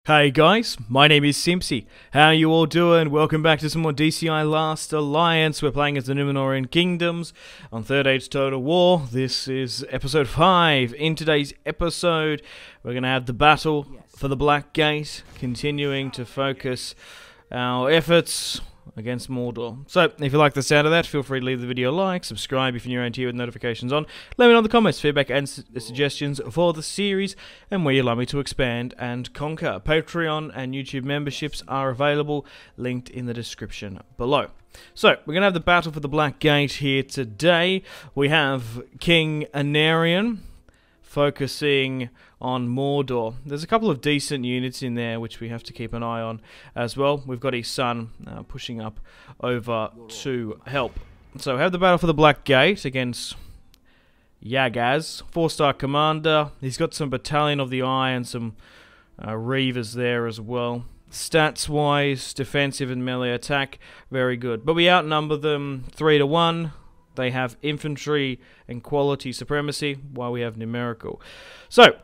Hey guys, my name is Simpzy. How you all doing? Welcome back to some more DCI Last Alliance. We're playing as the Numenorean Kingdoms on Third Age Total War. This is episode 5. In today's episode, we're going to have the battle for the Black Gate, continuing to focus our efforts against Mordor. So, if you like the sound of that, feel free to leave the video a like, subscribe if you're new around here with notifications on. Let me know in the comments feedback and suggestions for the series and where you'd like me to expand and conquer. Patreon and YouTube memberships are available, linked in the description below. So, we're going to have the battle for the Black Gate here today. We have King Numenorean focusing on Mordor. There's a couple of decent units in there which we have to keep an eye on as well. We've got his son pushing up over to help. So we have the battle for the Black Gate against Yagaz, 4-star commander. He's got some Battalion of the Eye and some Reavers there as well. Stats wise, defensive and melee attack, very good. But we outnumber them 3-1. They have infantry and quality supremacy, while we have numerical. So,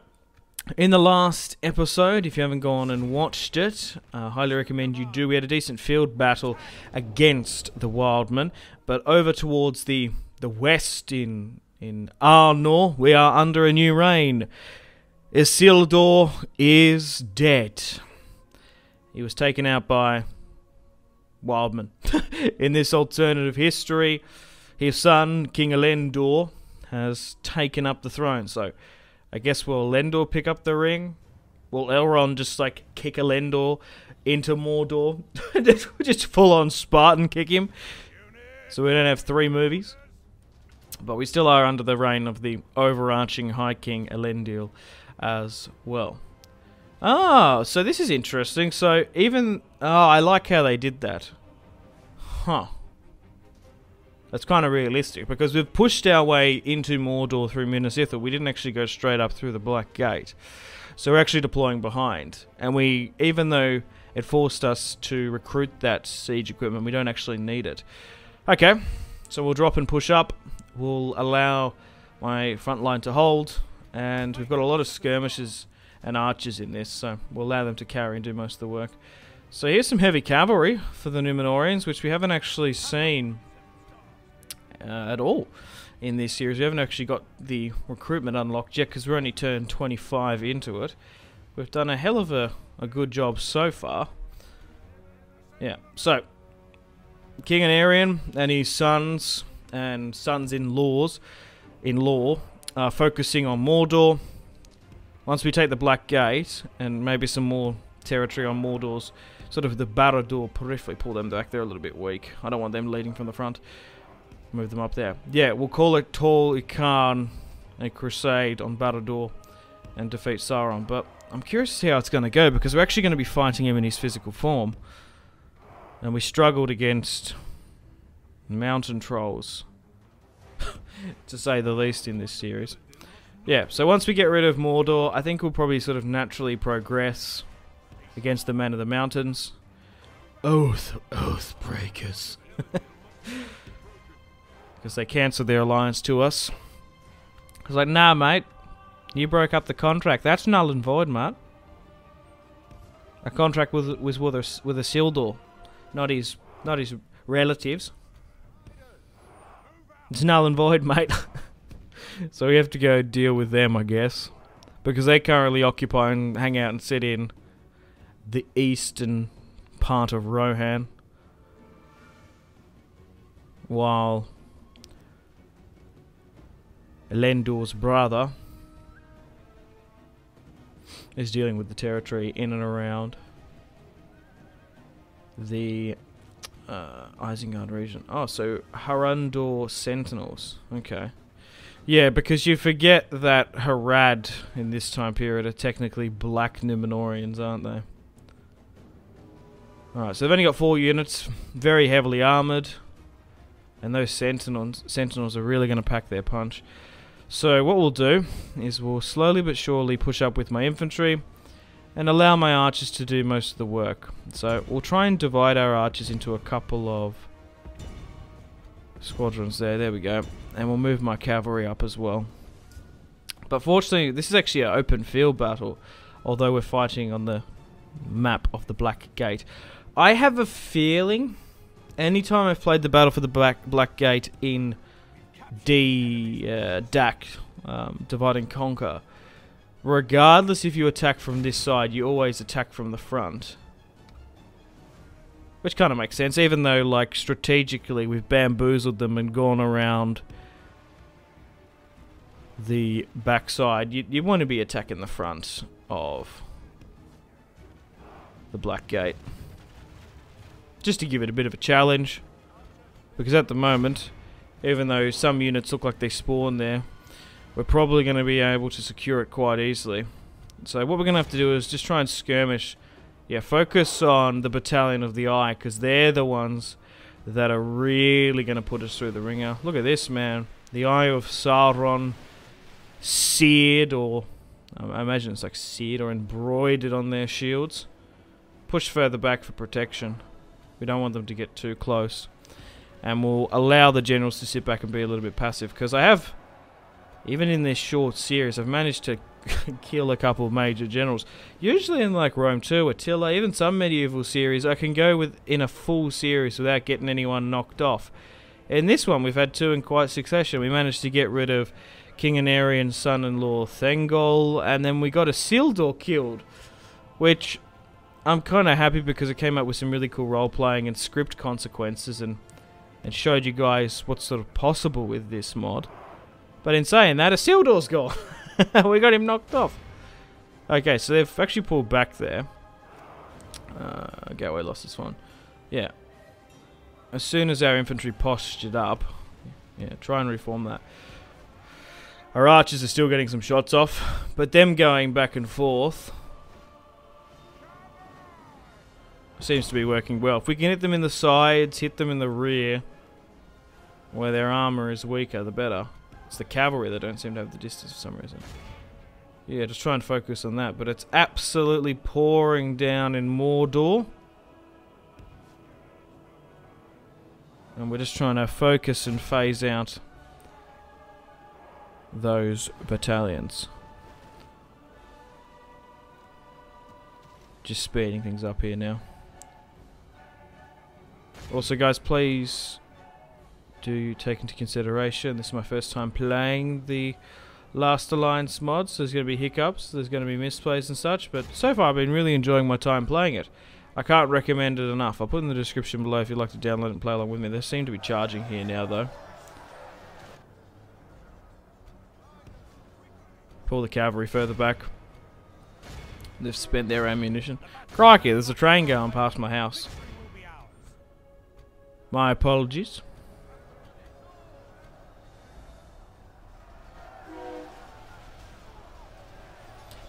in the last episode, if you haven't gone and watched it, I highly recommend you do. We had a decent field battle against the Wildmen, but over towards the west in Arnor, we are under a new reign. Isildur is dead. He was taken out by Wildmen. In this alternative history, his son, King Elendor, has taken up the throne. So, I guess will Elendor pick up the ring? Will Elrond just, like, kick Elendor into Mordor? Just full-on Spartan kick him? So we don't have 3 movies. But we still are under the reign of the overarching High King Elendil as well. Oh, so this is interesting. So even... Oh, I like how they did that. Huh. That's kind of realistic, because we've pushed our way into Mordor through Minas Ithil. We didn't actually go straight up through the Black Gate. So we're actually deploying behind. And we, even though it forced us to recruit that siege equipment, we don't actually need it. Okay, so we'll drop and push up. We'll allow my front line to hold. And we've got a lot of skirmishers and archers in this, so we'll allow them to carry and do most of the work. So here's some heavy cavalry for the Numenoreans, which we haven't actually seen at all in this series. We haven't actually got the recruitment unlocked yet because we're only turned 25 into it. We've done a hell of a good job so far. Yeah, so King Numenorean and his sons and sons-in-law are focusing on Mordor. Once we take the Black Gate and maybe some more territory on Mordor's sort of the Barad-dûr periphery, pull them back. They're a little bit weak. I don't want them leading from the front. Move them up there. Yeah, we'll call it Tol Ikan, a crusade on Barad-dûr and defeat Sauron. But I'm curious to see how it's going to go, because we're actually going to be fighting him in his physical form. And we struggled against mountain trolls, to say the least, in this series. Yeah, so once we get rid of Mordor, I think we'll probably sort of naturally progress against the Men of the Mountains. Oath breakers. Because they cancelled their alliance to us. I was like, nah, mate. You broke up the contract. That's null and void, mate. A contract was with Isildur, not his relatives. It's null and void, mate. So we have to go deal with them, I guess, because they currently occupy and hang out and sit in the eastern part of Rohan, while Elendor's brother is dealing with the territory in and around the Isengard region. Oh, so Harandor Sentinels. Okay. Yeah, because you forget that Harad in this time period are technically black Numenoreans, aren't they? Alright, so they've only got 4 units, very heavily armoured, and those sentinels are really going to pack their punch. So what we'll do is we'll slowly but surely push up with my infantry and allow my archers to do most of the work. So we'll try and divide our archers into a couple of squadrons there. There we go. And we'll move my cavalry up as well. But fortunately, this is actually an open field battle, although we're fighting on the map of the Black Gate. I have a feeling anytime I've played the Battle for the Black Gate in DAC, Divide and Conquer, regardless if you attack from this side, you always attack from the front. Which kind of makes sense, even though, like, strategically we've bamboozled them and gone around the backside. You want to be attacking the front of the Black Gate. Just to give it a bit of a challenge. Because at the moment, even though some units look like they spawn there, we're probably going to be able to secure it quite easily. So what we're going to have to do is just try and skirmish. Yeah, focus on the Battalion of the Eye, because they're the ones that are really going to put us through the ringer. Look at this, man. The Eye of Sauron, seared, or I imagine it's like seared or embroidered on their shields. Push further back for protection. We don't want them to get too close. And we'll allow the generals to sit back and be a little bit passive, because I have, even in this short series, I've managed to kill a couple of major generals. Usually in like Rome 2, Attila, even some medieval series, I can go in a full series without getting anyone knocked off. In this one, we've had two in quite succession. We managed to get rid of King Anarian's son-in-law Thengol, and then we got Isildur killed, which I'm kind of happy because it came up with some really cool role-playing and script consequences and showed you guys what's sort of possible with this mod. But in saying that, Isildur's gone. We got him knocked off. Okay, so they've actually pulled back there. Gateway lost this one. Yeah. As soon as our infantry postured up, yeah, try and reform that. Our archers are still getting some shots off, but them going back and forth seems to be working well. If we can hit them in the sides, hit them in the rear, where their armor is weaker, the better. It's the cavalry that don't seem to have the distance for some reason. Yeah, just try and focus on that. But it's absolutely pouring down in Mordor. And we're just trying to focus and phase out those battalions. Just speeding things up here now. Also, guys, please do take into consideration, this is my first time playing the Last Alliance mods. There's going to be hiccups, there's going to be misplays and such, but so far I've been really enjoying my time playing it. I can't recommend it enough. I'll put in the description below if you'd like to download it and play along with me. They seem to be charging here now though. Pull the cavalry further back. They've spent their ammunition. Crikey, there's a train going past my house. My apologies.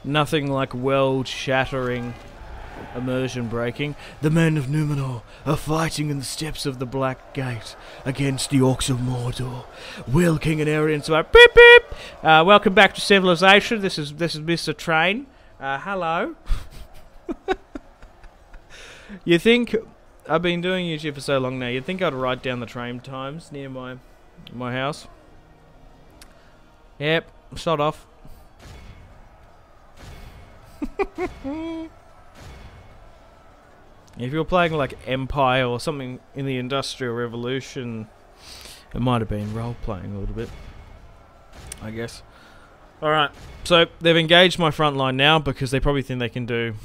Nothing like world-shattering immersion breaking. The men of Numenor are fighting in the steps of the Black Gate against the orcs of Mordor. Will King Anarian survive? Beep beep! Welcome back to civilization. This is Mr. Train. Hello. You think I've been doing YouTube for so long now? You'd think I'd write down the train times near my house. Yep, shot off. If you were playing like Empire or something in the Industrial Revolution, it might have been role-playing a little bit, I guess. Alright, so they've engaged my front line now because they probably think they can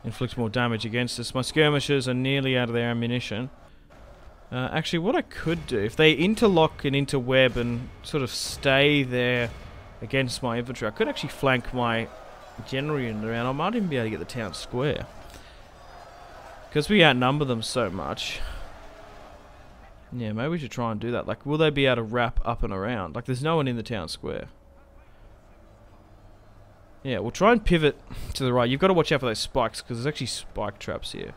inflict more damage against us. My skirmishers are nearly out of their ammunition. Actually, what I could do, if they interlock and interweb and sort of stay there against my infantry, I could actually flank my general unit around. I might even be able to get the town square. Because we outnumber them so much. Yeah, maybe we should try and do that. Like, will they be able to wrap up and around? Like, there's no one in the town square. Yeah, we'll try and pivot to the right. You've got to watch out for those spikes, because there's actually spike traps here.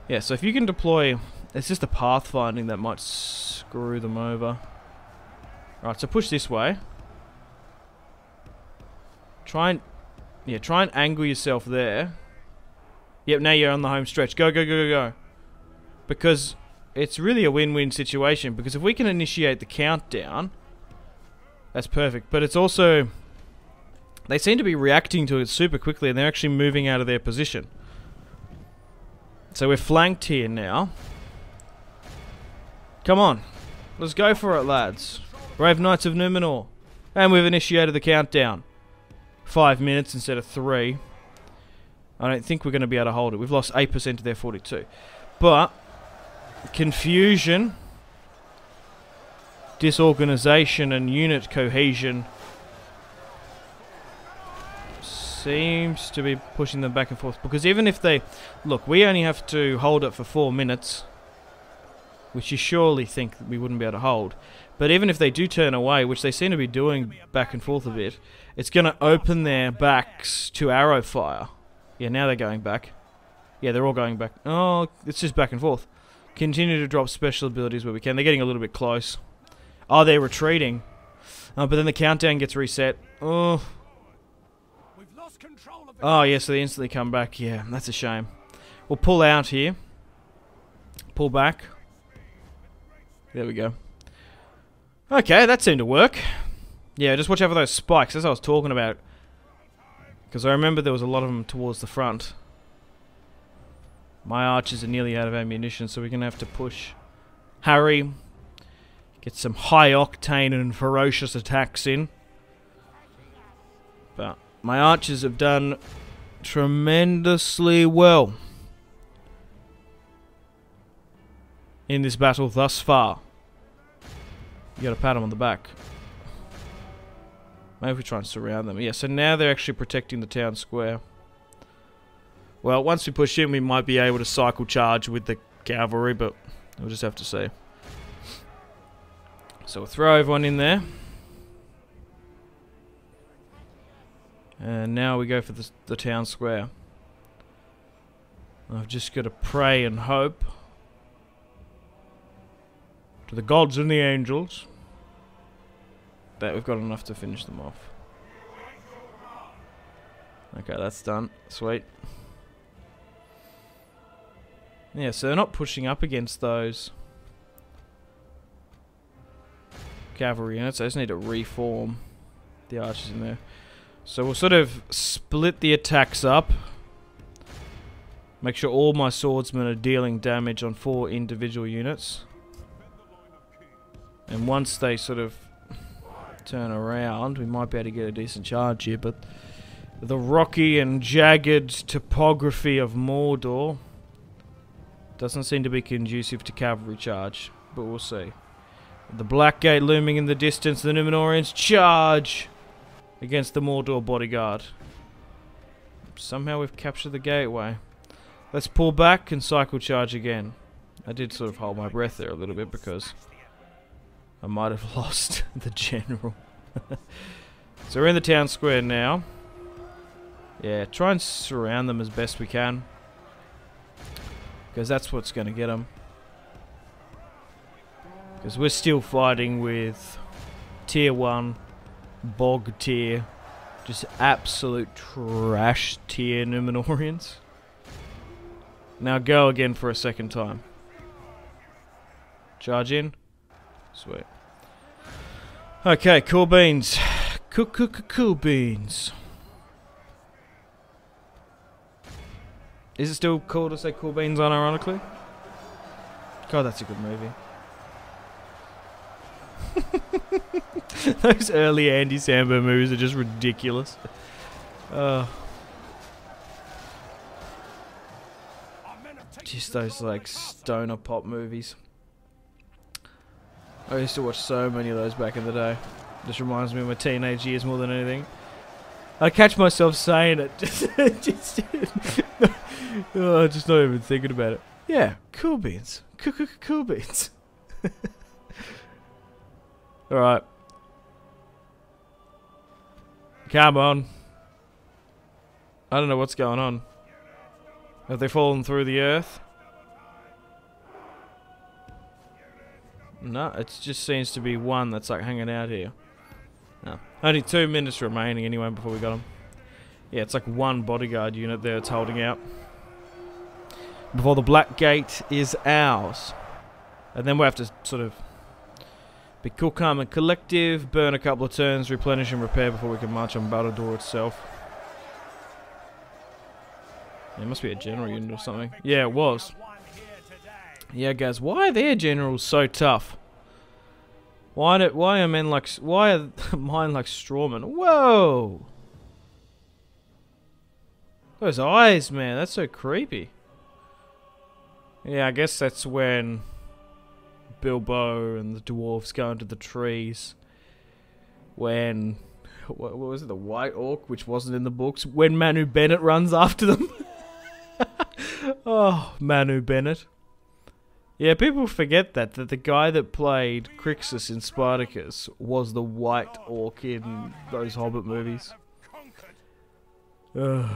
Yeah, so if you can deploy... It's just the pathfinding that might screw them over. Alright, so push this way. Try and angle yourself there. Yep, now you're on the home stretch. Go, go, go, go, go. Because it's really a win-win situation. Because if we can initiate the countdown, that's perfect. But it's also They seem to be reacting to it super quickly, and they're actually moving out of their position. So we're flanked here now. Come on. Let's go for it, lads. Brave Knights of Numenor. And we've initiated the countdown. 5 minutes instead of 3. I don't think we're going to be able to hold it. We've lost 8% of their 42. But confusion, disorganization, and unit cohesion seems to be pushing them back and forth. Because even if they... Look, we only have to hold it for 4 minutes, which you surely think that we wouldn't be able to hold. But even if they do turn away, which they seem to be doing back and forth a bit, it's going to open their backs to arrow fire. Yeah, now they're going back. Yeah, they're all going back. Oh, it's just back and forth. Continue to drop special abilities where we can. They're getting a little bit close. Oh, they're retreating. But then the countdown gets reset. Oh. Oh, yeah, so they instantly come back. Yeah, that's a shame. We'll pull out here. Pull back. There we go. Okay, that seemed to work. Yeah, just watch out for those spikes. That's what I was talking about. Because I remember there was a lot of them towards the front. My archers are nearly out of ammunition, so we're going to have to push. Harry. Get some high octane and ferocious attacks in. But my archers have done tremendously well in this battle thus far. You gotta pat them on the back. Maybe we try and surround them. Yeah, so now they're actually protecting the town square. Well, once we push in, we might be able to cycle charge with the cavalry, but we'll just have to see. So we'll throw everyone in there. And now we go for the town square. I've just got to pray and hope to the gods and the angels that we've got enough to finish them off. Okay, that's done. Sweet. Yeah, so they're not pushing up against those cavalry units. I just need to reform the archers in there. So we'll sort of split the attacks up. Make sure all my swordsmen are dealing damage on 4 individual units. And once they sort of turn around, we might be able to get a decent charge here, but the rocky and jagged topography of Mordor doesn't seem to be conducive to cavalry charge, but we'll see. The Black Gate looming in the distance, the Numenoreans charge against the Mordor bodyguard. Somehow we've captured the gateway. Let's pull back and cycle charge again. I did sort of hold my breath there a little bit because I might have lost the general. So we're in the town square now. Yeah, try and surround them as best we can, because that's what's going to get them. Because we're still fighting with tier 1 bog tier, just absolute trash tier Numenoreans. Now go again for a second time. Charge in. Sweet. Okay, cool beans. Cool beans. Is it still cool to say cool beans unironically? God, that's a good movie. Those early Andy Samberg movies are just ridiculous. Just those like stoner pop movies. I used to watch so many of those back in the day. Just reminds me of my teenage years more than anything. I catch myself saying it. just not even thinking about it. Yeah, cool beans. Cool beans. Alright. Come on. I don't know what's going on. Have they fallen through the earth? No, it just seems to be one that's like hanging out here. No. Only 2 minutes remaining anyway before we got them. Yeah, it's like one bodyguard unit there that's holding out. Before the Black Gate is ours. And then we'll have to sort of Be cool, calm, and collective. Burn a couple of turns, replenish and repair before we can march on Barad-dûr itself. There must be a general unit or something. Yeah, it was. Yeah, guys, why are their generals so tough? Why are mine like strawmen? Whoa! Those eyes, man, that's so creepy. Yeah, I guess that's when Bilbo and the dwarves go into the trees. When what was it, the White Orc, which wasn't in the books? When Manu Bennett runs after them. Oh, Manu Bennett. Yeah, people forget that the guy that played Crixus in Spartacus was the White Orc in those Hobbit movies. Ugh.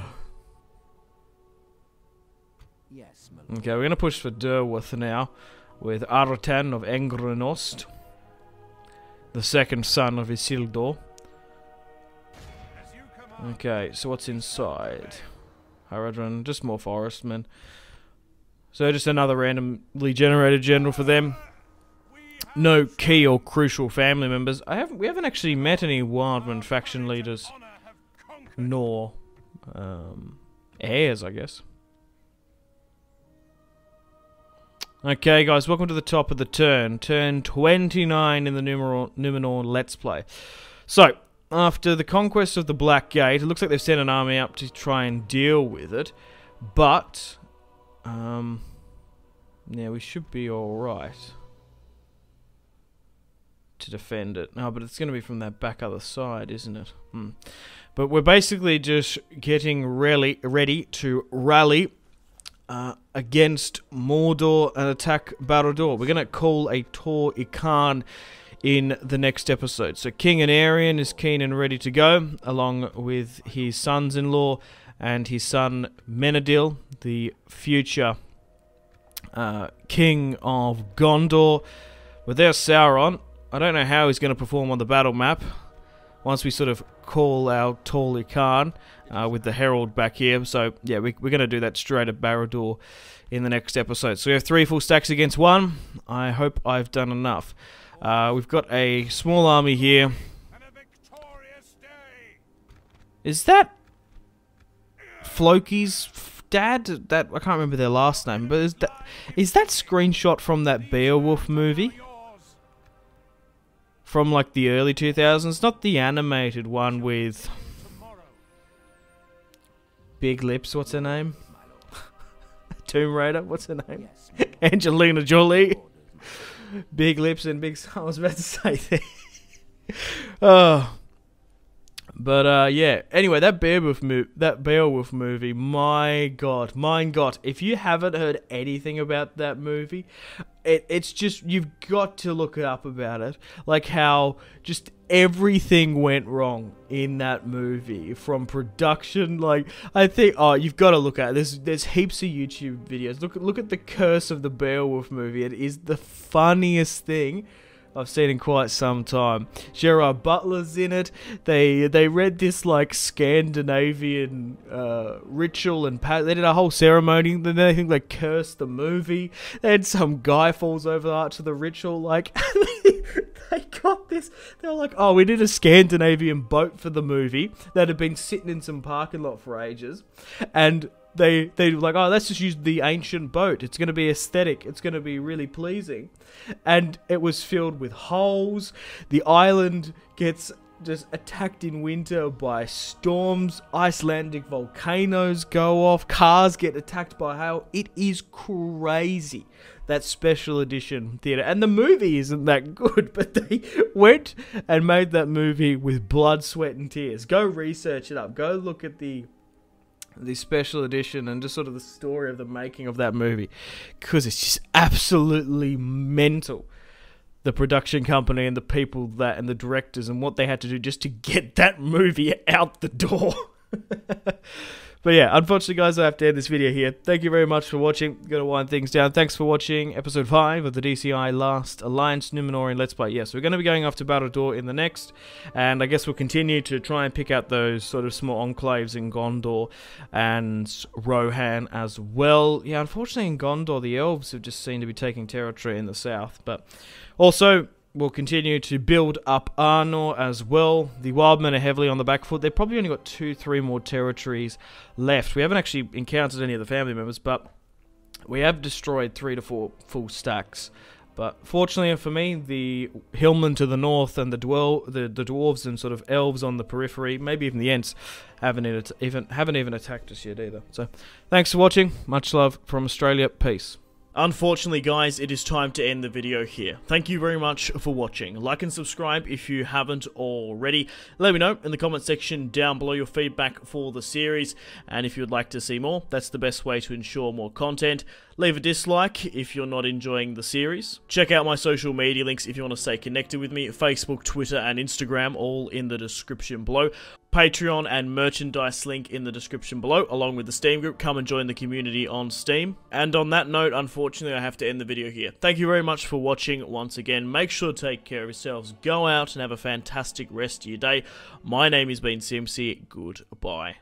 Okay, we're going to push for Derwith now, with Artan of Engrenost, the second son of Isildur. Okay, so what's inside? Haradran, just more forestmen. So just another randomly generated general for them. No key or crucial family members. We haven't actually met any Wildman faction leaders, nor heirs, I guess. Okay, guys, welcome to the top of the turn. Turn 29 in the Numenorean Let's Play. So, after the conquest of the Black Gate, it looks like they've sent an army up to try and deal with it. But, yeah, we should be alright to defend it. No, but it's going to be from that back other side, isn't it? But we're basically just getting ready to rally against Mordor and attack Barad-dûr. We're going to call a Tor Ikan in the next episode. So King Anarion is keen and ready to go, along with his sons-in-law and his son Menadil, the future king of Gondor. Without Sauron, I don't know how he's going to perform on the battle map once we sort of call our Tor Ikan with the Herald back here. So yeah, we're going to do that straight at Barad-dûr in the next episode. So we have 3 full stacks against 1. I hope I've done enough. We've got a small army here. Is that Floki's dad? That I can't remember their last name, but is that screenshot from that Beowulf movie? From like the early 2000s, not the animated one with big lips, what's her name? Tomb Raider, what's her name? Angelina Jolie. Big lips and big... I was about to say that. Oh. But, yeah. Anyway, that Beowulf movie, my God. If you haven't heard anything about that movie, it's just... You've got to look up about it. Like how just everything went wrong in that movie. From production, like... I think... Oh, you've got to look at it. There's heaps of YouTube videos. Look at the curse of the Beowulf movie. It is the funniest thing I've seen in quite some time. Gerard Butler's in it. They read this like Scandinavian ritual and they did a whole ceremony. Then they think they cursed the movie. Then some guy falls over the arch of the ritual. Like they got this. They were like, oh, we did a Scandinavian boat for the movie that had been sitting in some parking lot for ages, and they were like, oh, let's just use the ancient boat. It's going to be aesthetic. It's going to be really pleasing. And it was filled with holes. The island gets just attacked in winter by storms. Icelandic volcanoes go off. Cars get attacked by hail. It is crazy, that special edition theatre. And the movie isn't that good, but they went and made that movie with blood, sweat and tears. Go research it up. Go look at the special edition and just sort of the story of the making of that movie, because it's just absolutely mental, the production company and the people and the directors and what they had to do just to get that movie out the door. But yeah, unfortunately guys, I have to end this video here. Thank you very much for watching. Gotta wind things down. Thanks for watching episode 5 of the DCI Last Alliance Numenorean Let's Play. Yes, we're going to be going off to Barad-dûr in the next, and I guess we'll continue to try and pick out those sort of small enclaves in Gondor and Rohan as well. Yeah, unfortunately in Gondor, the elves have just seemed to be taking territory in the south, but also We'll continue to build up Arnor as well. The Wildmen are heavily on the back foot. They've probably only got 2-3 more territories left. We haven't actually encountered any of the family members, but we have destroyed 3 to 4 full stacks. But fortunately for me, the hillmen to the north and the dwarves and sort of elves on the periphery, maybe even the Ents, haven't even attacked us yet either. So thanks for watching. Much love from Australia. Peace. Unfortunately, guys, it is time to end the video here. Thank you very much for watching. Like and subscribe if you haven't already. Let me know in the comment section down below your feedback for the series, and if you'd like to see more, that's the best way to ensure more content. Leave a dislike if you're not enjoying the series. Check out my social media links if you want to stay connected with me. Facebook, Twitter, and Instagram, all in the description below. Patreon and merchandise link in the description below, along with the Steam group. Come and join the community on Steam. And on that note, unfortunately, I have to end the video here. Thank you very much for watching once again. Make sure to take care of yourselves. Go out and have a fantastic rest of your day. My name has been Simpzy. Goodbye.